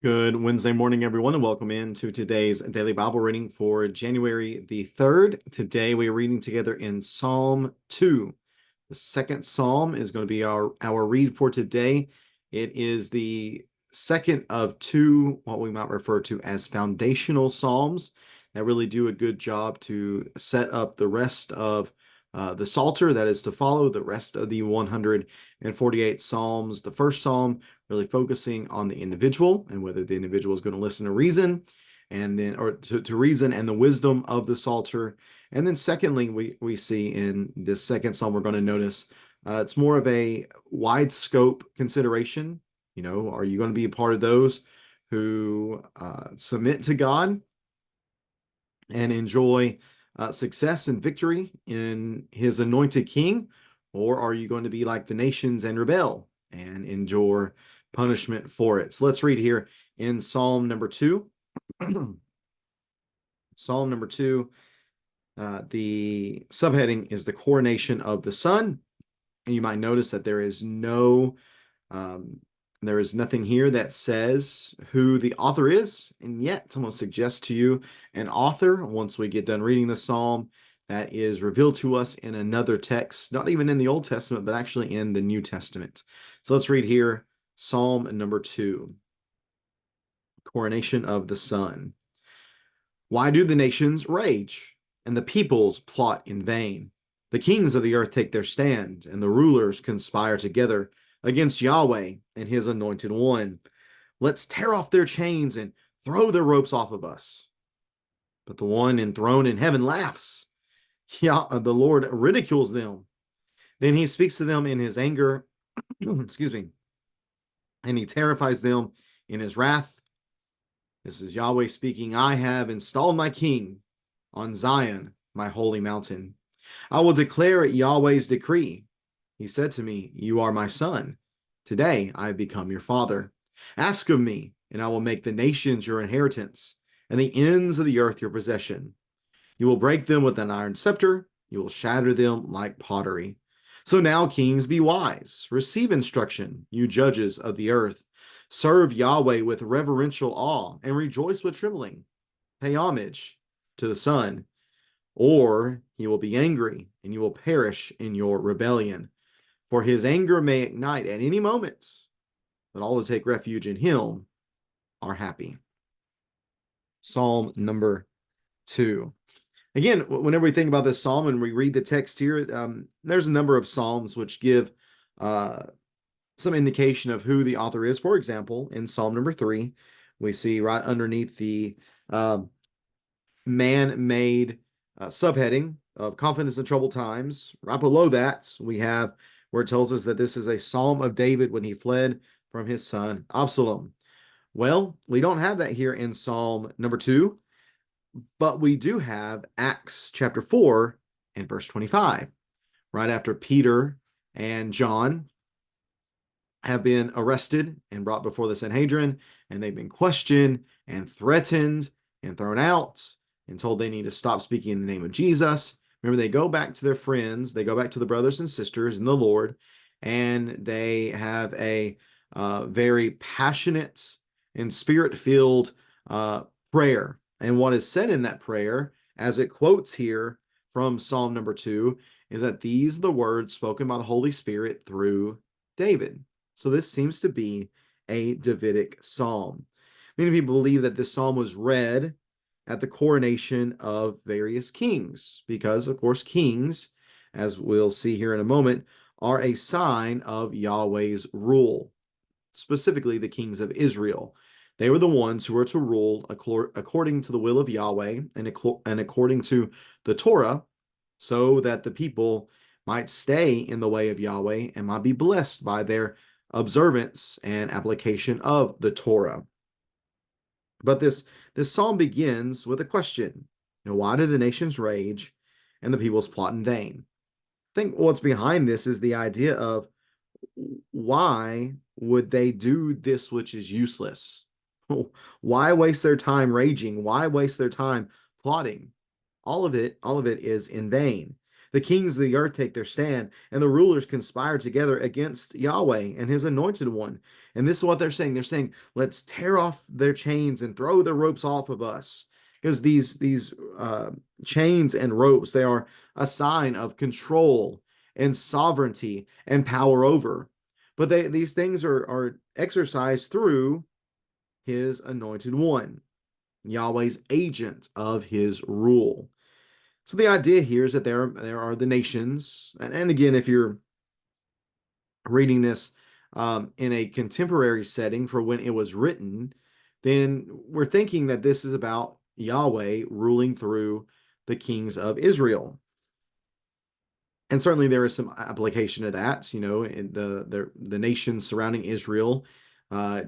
Good Wednesday morning, everyone, and welcome into today's daily Bible reading for January the 3rd. Today we are reading together in Psalm 2. The second psalm is going to be our read for today. It is the second of two, what we might refer to as foundational psalms that really do a good job to set up the rest of the Psalter that is to follow, the rest of the 148 psalms. The first psalm really focusing on the individual and whether the individual is going to listen to reason and then or to reason and the wisdom of the Psalter. And then secondly, we see in this second psalm, we're going to notice it's more of a wide scope consideration. You know, are you going to be a part of those who submit to God and enjoy success and victory in his anointed king? Or are you going to be like the nations and rebel and endure punishment for it? So let's read here in Psalm number 2. Psalm number 2, the subheading is the coronation of the Son. And you might notice that there is nothing here that says who the author is, and yet someone suggests to you an author once we get done reading the psalm that is revealed to us in another text, not even in the Old Testament, but actually in the New Testament. So let's read here Psalm number 2, coronation of the Son. Why do the nations rage and the peoples plot in vain? The kings of the earth take their stand, and the rulers conspire together against Yahweh and his anointed one. Let's tear off their chains and throw their ropes off of us. But the one enthroned in heaven laughs. The Lord ridicules them. Then he speaks to them in his anger, excuse me, and he terrifies them in his wrath. This is Yahweh speaking. I have installed my king on Zion, my holy mountain. I will declare it Yahweh's decree. He said to me, You are my son. Today I have become your father. Ask of me, and I will make the nations your inheritance, and the ends of the earth your possession. You will break them with an iron scepter. You will shatter them like pottery. So now, kings, be wise. Receive instruction, you judges of the earth. Serve Yahweh with reverential awe, and rejoice with trembling. Pay homage to the Son, or he will be angry, and you will perish in your rebellion. For his anger may ignite at any moment, but all who take refuge in him are happy. Psalm number 2. Again, whenever we think about this psalm and we read the text here, there's a number of psalms which give some indication of who the author is. For example, in Psalm number 3, we see right underneath the man-made subheading of confidence in troubled times, right below that, we have where it tells us that this is a psalm of David when he fled from his son Absalom. Well, we don't have that here in Psalm number 2, but we do have Acts chapter 4 and verse 25, right after Peter and John have been arrested and brought before the Sanhedrin, and they've been questioned and threatened and thrown out and told they need to stop speaking in the name of Jesus. Remember, they go back to their friends, they go back to the brothers and sisters in the Lord, and they have a very passionate and spirit-filled prayer. And what is said in that prayer, as it quotes here from Psalm number 2, is that these are the words spoken by the Holy Spirit through David. So this seems to be a Davidic psalm. Many people believe that this psalm was read at the coronation of various kings, because, of course, kings, as we'll see here in a moment, are a sign of Yahweh's rule, specifically the kings of Israel. They were the ones who were to rule according to the will of Yahweh and according to the Torah, so that the people might stay in the way of Yahweh and might be blessed by their observance and application of the Torah. But this psalm begins with a question. Why do the nations rage and the peoples plot in vain? I think what's behind this is the idea of why would they do this which is useless? Why waste their time raging? Why waste their time plotting? All of it is in vain. The kings of the earth take their stand, and the rulers conspire together against Yahweh and his anointed one. And this is what they're saying. They're saying, let's tear off their chains and throw the ropes off of us. Because these chains and ropes, they are a sign of control and sovereignty and power over. But these things are exercised through his anointed one, Yahweh's agent of his rule. So the idea here is that there are the nations, and again, if you're reading this in a contemporary setting for when it was written, then we're thinking that this is about Yahweh ruling through the kings of Israel. And certainly there is some application to that. You know, in the nations surrounding Israel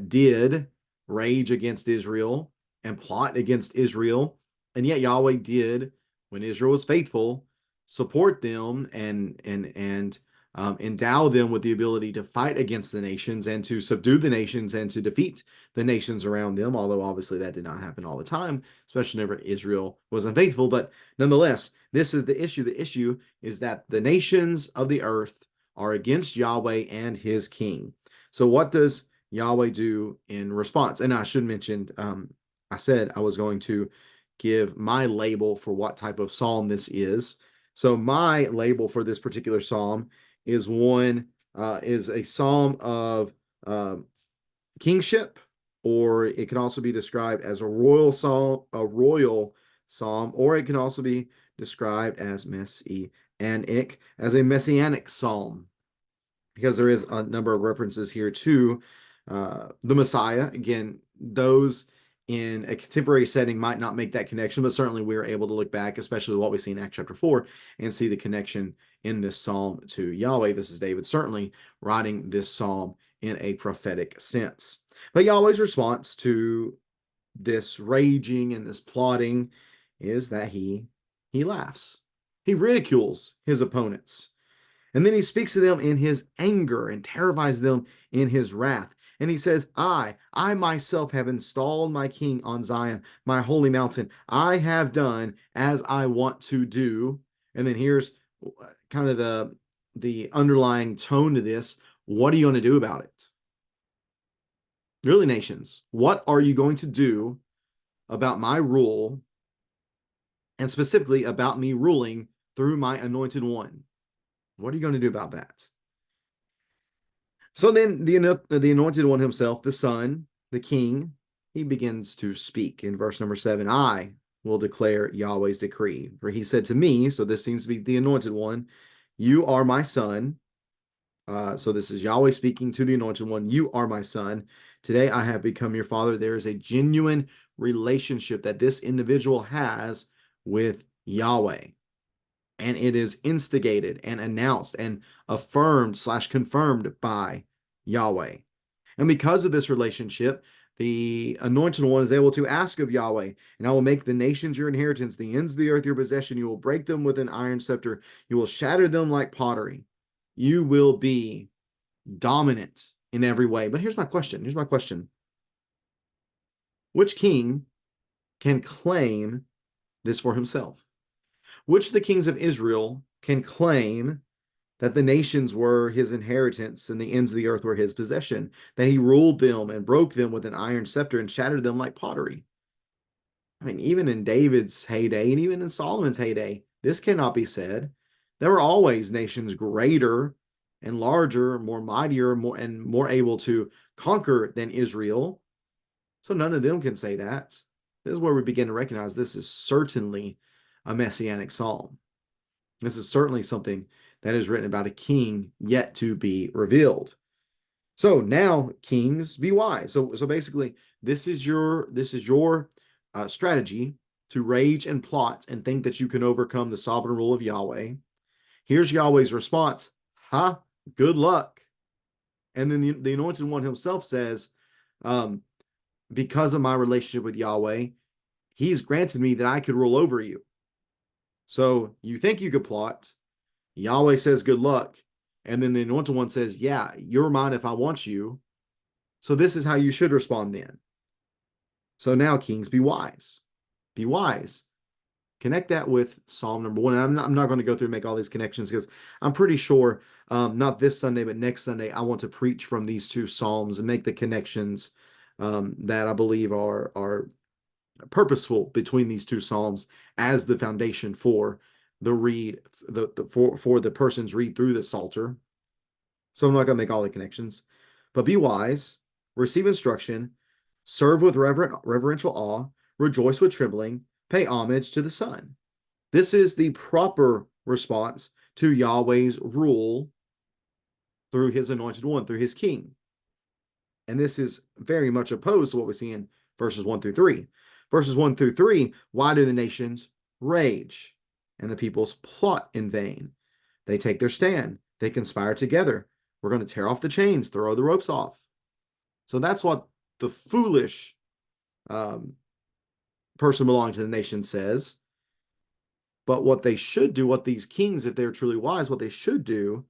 did rage against Israel and plot against Israel, and yet Yahweh did, when Israel was faithful, support them and endow them with the ability to fight against the nations and to subdue the nations and to defeat the nations around them. Although obviously that did not happen all the time, especially whenever Israel was unfaithful. But nonetheless, this is the issue. The issue is that the nations of the earth are against Yahweh and his king. So what does Yahweh do in response? And I should mention, I said I was going to give my label for what type of psalm this is. So my label for this particular psalm is a psalm of kingship, or it can also be described as a royal psalm, or it can also be described as messianic, as a messianic psalm, because there is a number of references here to the Messiah. Again, those in a contemporary setting might not make that connection, but certainly we're able to look back, especially what we see in Acts chapter 4, and see the connection in this psalm to Yahweh. This is David certainly writing this psalm in a prophetic sense. But Yahweh's response to this raging and this plotting is that he laughs. He ridicules his opponents. And then he speaks to them in his anger and terrifies them in his wrath. And he says, I myself have installed my king on Zion, my holy mountain. I have done as I want to do. And then here's kind of the underlying tone to this. What are you going to do about it? Really, nations, what are you going to do about my rule, and specifically about me ruling through my anointed one? What are you going to do about that? So then the anointed one himself, the son, the king, he begins to speak in verse number 7. I will declare Yahweh's decree. For he said to me, so this seems to be the anointed one, you are my son. So this is Yahweh speaking to the anointed one. You are my son. Today I have become your father. There is a genuine relationship that this individual has with Yahweh. And it is instigated and announced and affirmed / confirmed by Yahweh. And because of this relationship, the anointed one is able to ask of Yahweh, and I will make the nations your inheritance, the ends of the earth your possession. You will break them with an iron scepter. You will shatter them like pottery. You will be dominant in every way. But here's my question. Which king can claim this for himself? Which of the kings of Israel can claim that the nations were his inheritance and the ends of the earth were his possession, that he ruled them and broke them with an iron scepter and shattered them like pottery? I mean, even in David's heyday and even in Solomon's heyday, this cannot be said. There were always nations greater and larger, more mightier, more able to conquer than Israel. So none of them can say that. This is where we begin to recognize this is certainly a messianic psalm. This is certainly something that is written about a king yet to be revealed. So now, kings, be wise. So basically, this is your strategy to rage and plot and think that you can overcome the sovereign rule of Yahweh. Here's Yahweh's response. Good luck. And then the anointed one himself says, because of my relationship with Yahweh, he's granted me that I could rule over you. So you think you could plot. Yahweh says, good luck. And then the anointed one says, yeah, you're mine if I want you. So this is how you should respond then. So now, kings, be wise. Be wise. Connect that with Psalm number 1. And I'm not going to go through and make all these connections because I'm pretty sure, not this Sunday, but next Sunday, I want to preach from these two Psalms and make the connections that I believe are purposeful between these two Psalms as the foundation for the read, for the person's read through the Psalter. So I'm not going to make all the connections, but be wise, receive instruction, serve with reverential awe, rejoice with trembling, pay homage to the Son. This is the proper response to Yahweh's rule through his anointed one, through his king. And this is very much opposed to what we see in verses 1 through 3. Verses 1 through 3, why do the nations rage and the peoples plot in vain? They take their stand. They conspire together. We're going to tear off the chains, throw the ropes off. So that's what the foolish person belonging to the nation says. But what they should do, what these kings, if they're truly wise, what they should do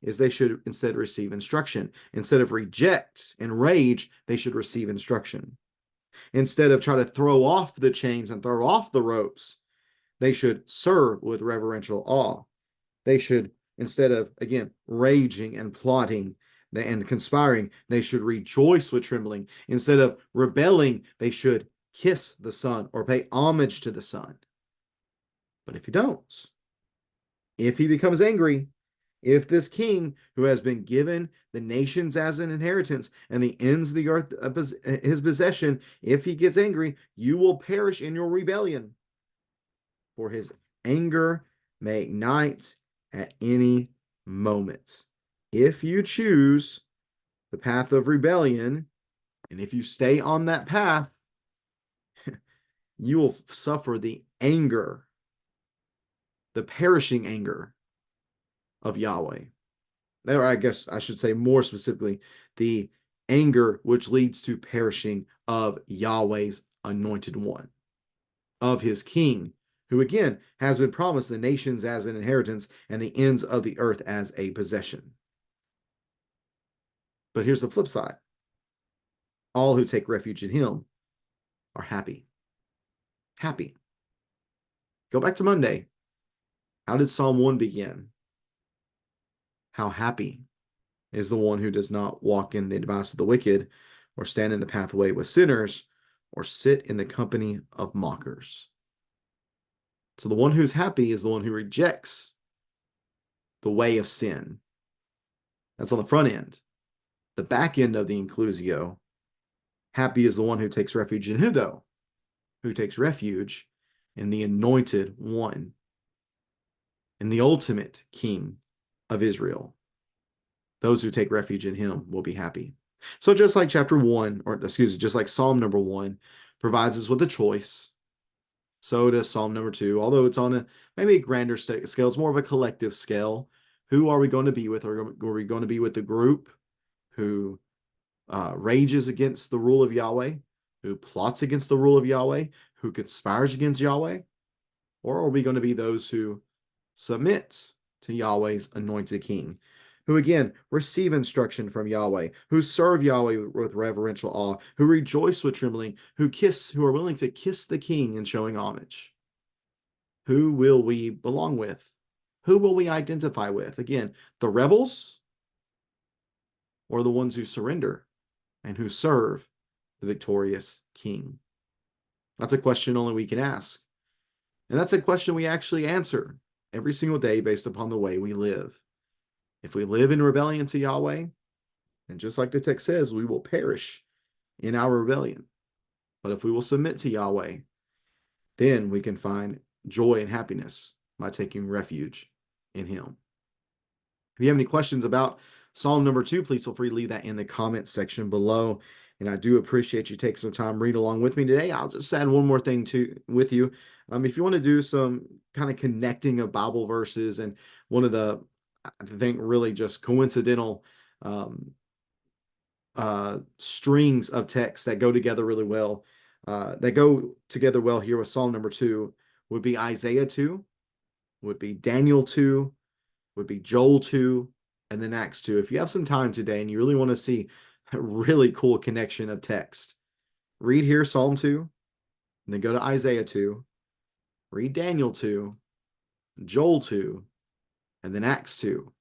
is they should instead receive instruction. Instead of reject and rage, they should receive instruction. Instead of try to throw off the chains and throw off the ropes, they should serve with reverential awe. They should, instead of, again, raging and plotting and conspiring, they should rejoice with trembling. Instead of rebelling, they should kiss the Son or pay homage to the Son. But if you don't, if he becomes angry, if this king who has been given the nations as an inheritance and the ends of the earth his possession, if he gets angry, you will perish in your rebellion. For his anger may ignite at any moment. If you choose the path of rebellion, and if you stay on that path, you will suffer the anger, the perishing anger of Yahweh. Or I guess I should say more specifically, the anger which leads to perishing of Yahweh's anointed one, of his king, who again has been promised the nations as an inheritance and the ends of the earth as a possession. But here's the flip side. All who take refuge in him are happy. Happy. Go back to Monday. How did Psalm 1 begin? How happy is the one who does not walk in the advice of the wicked, or stand in the pathway with sinners, or sit in the company of mockers. So the one who's happy is the one who rejects the way of sin. That's on the front end. The back end of the inclusio, happy is the one who takes refuge in who, though? Who takes refuge in the anointed one, in the ultimate king of Israel. Those who take refuge in him will be happy. So just like chapter 1, or excuse me, just like Psalm number 1 provides us with a choice, so does Psalm number 2, although it's on maybe a grander scale. It's more of a collective scale. Who are we going to be with? Are we going to be with the group who rages against the rule of Yahweh, who plots against the rule of Yahweh, who conspires against Yahweh? Or are we going to be those who submit to Yahweh's anointed king, who again receive instruction from Yahweh, who serve Yahweh with reverential awe, who rejoice with trembling, who are willing to kiss the king in showing homage? Who will we belong with? Who will we identify with? Again, the rebels or the ones who surrender and who serve the victorious king? That's a question only we can ask. And that's a question we actually answer every single day based upon the way we live. If we live in rebellion to Yahweh, and just like the text says, we will perish in our rebellion. But if we will submit to Yahweh, then we can find joy and happiness by taking refuge in him. If you have any questions about Psalm number 2, please feel free to leave that in the comment section below. And I do appreciate you taking some time read along with me today. I'll just add one more thing with you. If you want to do some kind of connecting of Bible verses, and one of the, I think, really just coincidental strings of text that go together really well, here with Psalm number 2 would be Isaiah 2, would be Daniel 2, would be Joel 2, and then Acts 2. If you have some time today and you really want to see a really cool connection of text, read here Psalm 2, and then go to Isaiah 2, read Daniel 2, Joel 2, and then Acts 2.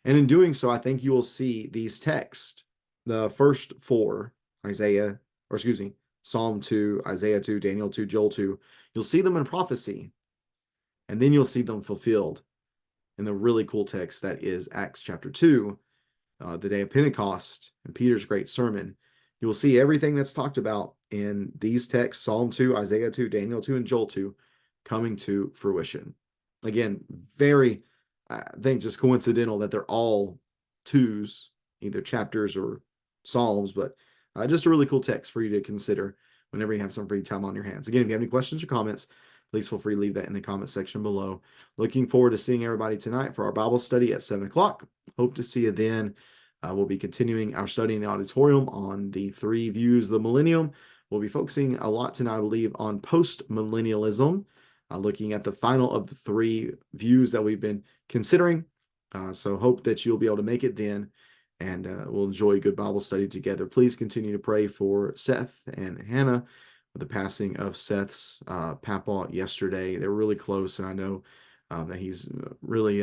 And in doing so, I think you will see these texts, the first four, Isaiah, or excuse me, Psalm 2, Isaiah 2, Daniel 2, Joel 2, you'll see them in prophecy, and then you'll see them fulfilled in the really cool text that is Acts chapter 2, the day of Pentecost and Peter's great sermon. You will see everything that's talked about in these texts, Psalm 2, Isaiah 2, Daniel 2, and Joel 2, coming to fruition. Again, very, I think, just coincidental that they're all twos, either chapters or psalms, but just a really cool text for you to consider whenever you have some free time on your hands. Again, if you have any questions or comments, please feel free to leave that in the comment section below. Looking forward to seeing everybody tonight for our Bible study at 7 o'clock. Hope to see you then. We'll be continuing our study in the auditorium on the three views of the millennium. We'll be focusing a lot tonight, I believe, on post-millennialism, looking at the final of the three views that we've been considering. So hope that you'll be able to make it then, and we'll enjoy a good Bible study together. Please continue to pray for Seth and Hannah with the passing of Seth's papa yesterday. They were really close, and I know that he's really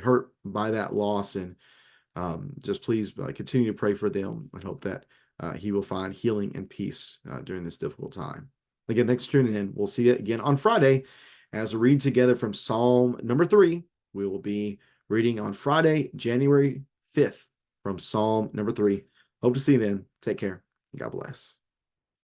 hurt by that loss, and just please continue to pray for them and hope that he will find healing and peace during this difficult time. Again, thanks for tuning in. We'll see you again on Friday as we read together from Psalm number 3. We will be reading on Friday, January 5th from Psalm number 3. Hope to see you then. Take care. God bless.